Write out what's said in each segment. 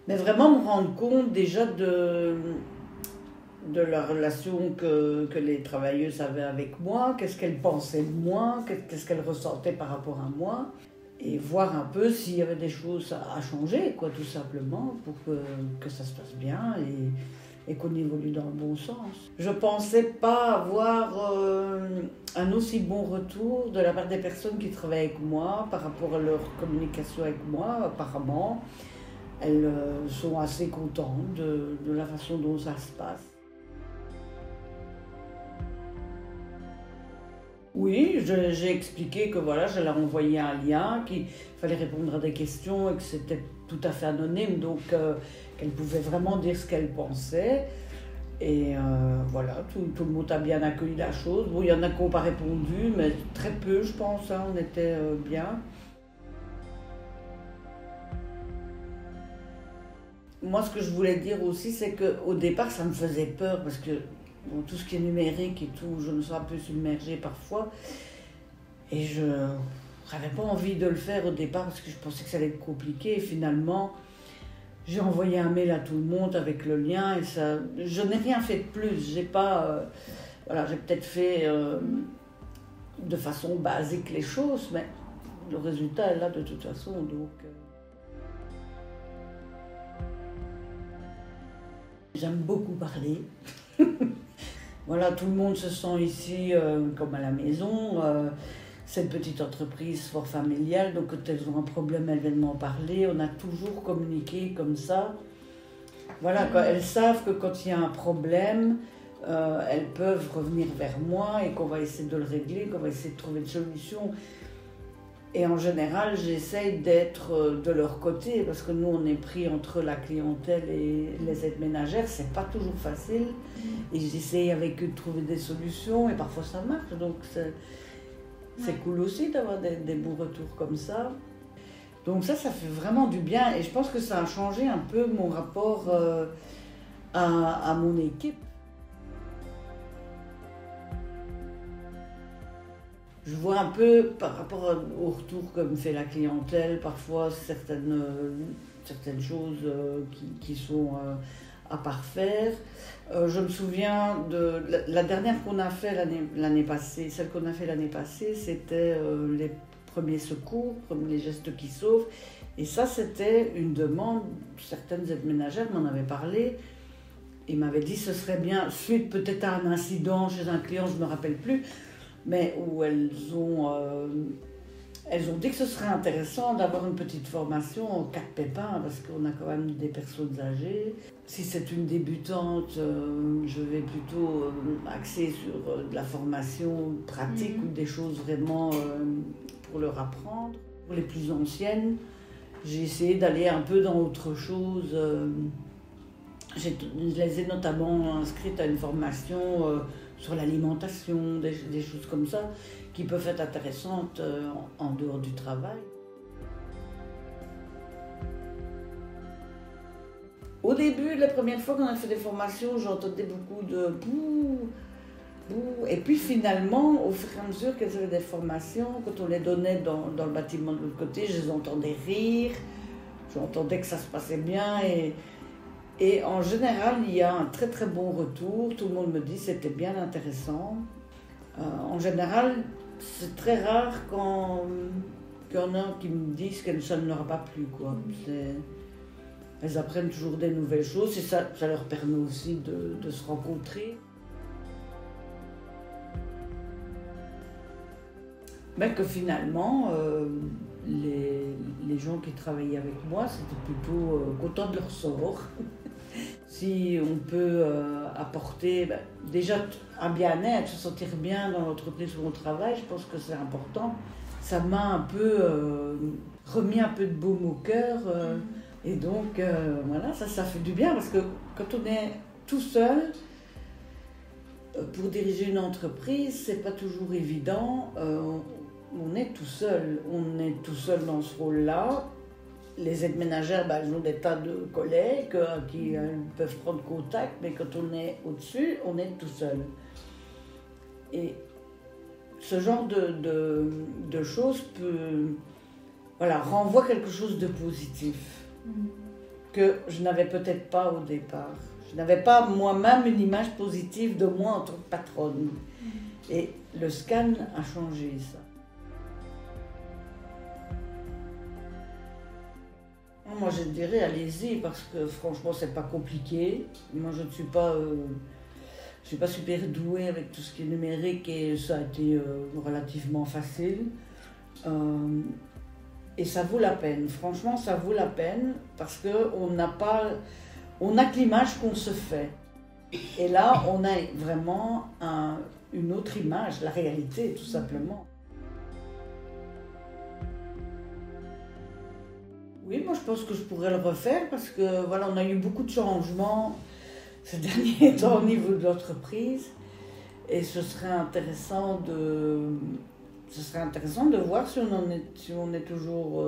Mais vraiment me rendre compte déjà de la relation que les travailleuses avaient avec moi, qu'est-ce qu'elles pensaient de moi, qu'est-ce qu'elles ressentaient par rapport à moi, et voir un peu s'il y avait des choses à changer, quoi, tout simplement, pour que ça se passe bien et qu'on évolue dans le bon sens. Je ne pensais pas avoir un aussi bon retour de la part des personnes qui travaillent avec moi par rapport à leur communication avec moi, apparemment. Elles sont assez contentes de la façon dont ça se passe. Oui, j'ai expliqué que voilà, j'allais envoyer un lien, qu'il fallait répondre à des questions et que c'était tout à fait anonyme, donc qu'elle pouvait vraiment dire ce qu'elle pensait. Et voilà, tout le monde a bien accueilli la chose. Bon, il y en a qui n'ont pas répondu, mais très peu, je pense, hein, on était bien. Moi, ce que je voulais dire aussi, c'est qu'au départ, ça me faisait peur, parce que bon, tout ce qui est numérique et tout, je me sens un peu submergée parfois. Et je n'avais pas envie de le faire au départ, parce que je pensais que ça allait être compliqué. Et finalement, j'ai envoyé un mail à tout le monde avec le lien, et ça, je n'ai rien fait de plus. J'ai pas, voilà, j'ai peut-être fait de façon basique les choses, mais le résultat est là de toute façon, donc... J'aime beaucoup parler. Voilà, tout le monde se sent ici comme à la maison. C'est une petite entreprise fort familiale, donc quand elles ont un problème, elles viennent m'en parler. On a toujours communiqué comme ça. Voilà, elles savent que quand il y a un problème, elles peuvent revenir vers moi et qu'on va essayer de le régler, qu'on va essayer de trouver une solution. Et en général, j'essaye d'être de leur côté, parce que nous, on est pris entre la clientèle et les aides ménagères, c'est pas toujours facile. Et j'essaye avec eux de trouver des solutions, et parfois ça marche, donc c'est cool aussi d'avoir des bons retours comme ça. Donc ça fait vraiment du bien, et je pense que ça a changé un peu mon rapport à mon équipe. Je vois un peu par rapport au retour que me fait la clientèle, parfois certaines choses qui sont à parfaire. Je me souviens de la dernière qu'on a fait l'année passée, celle qu'on a fait l'année passée, c'était les premiers secours, les gestes qui sauvent. Et ça, c'était une demande, certaines aides ménagères m'en avaient parlé. Ils m'avaient dit ce serait bien, suite peut-être à un incident chez un client, je ne me rappelle plus, mais où elles ont dit que ce serait intéressant d'avoir une petite formation en cas de pépin, parce qu'on a quand même des personnes âgées. Si c'est une débutante, je vais plutôt axer sur de la formation pratique ou des choses vraiment pour leur apprendre. Pour les plus anciennes, j'ai essayé d'aller un peu dans autre chose. Je les ai notamment inscrites à une formation sur l'alimentation, des choses comme ça, qui peuvent être intéressantes en dehors du travail. Au début, la première fois qu'on a fait des formations, j'entendais beaucoup de bouh, bouh. Et puis finalement, au fur et à mesure qu'elles avaient des formations, quand on les donnait dans le bâtiment de l'autre côté, je les entendais rire, j'entendais que ça se passait bien. Et en général, il y a un très très bon retour. Tout le monde me dit que c'était bien intéressant. En général, c'est très rare qu'il y en a qui me disent que ça ne leur a pas plu, quoi. Elles apprennent toujours des nouvelles choses et ça leur permet aussi de se rencontrer. Mais que finalement, les gens qui travaillaient avec moi, c'était plutôt contents de leur sort. Si on peut apporter déjà un bien-être, se sentir bien dans l'entreprise où on travaille, je pense que c'est important. Ça m'a un peu remis un peu de baume au cœur. Et donc, voilà, ça fait du bien, parce que quand on est tout seul, pour diriger une entreprise, c'est pas toujours évident. On est tout seul. On est tout seul dans ce rôle-là. Les aides ménagères, elles ont des tas de collègues qui peuvent prendre contact, mais quand on est au-dessus, on est tout seul. Et ce genre de choses renvoie quelque chose de positif. que je n'avais peut-être pas au départ. Je n'avais pas moi-même une image positive de moi en tant que patronne. Et le scan a changé ça. Moi, je dirais, allez-y, parce que franchement, c'est pas compliqué. Moi, je ne suis pas, super douée avec tout ce qui est numérique et ça a été relativement facile. Et ça vaut la peine. Franchement, ça vaut la peine parce qu'on n'a que l'image qu'on se fait. Et là, on a vraiment une autre image, la réalité, tout simplement. Oui, moi je pense que je pourrais le refaire parce que voilà, on a eu beaucoup de changements ces derniers temps au niveau de l'entreprise et ce serait intéressant de voir si on est toujours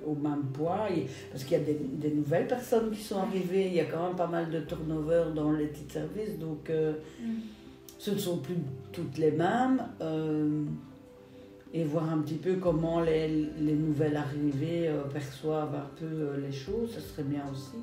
au même poids, parce qu'il y a des nouvelles personnes qui sont arrivées, il y a quand même pas mal de turnover dans les petits services, donc ce ne sont plus toutes les mêmes. Et voir un petit peu comment les nouvelles arrivées perçoivent un peu les choses, ce serait bien aussi.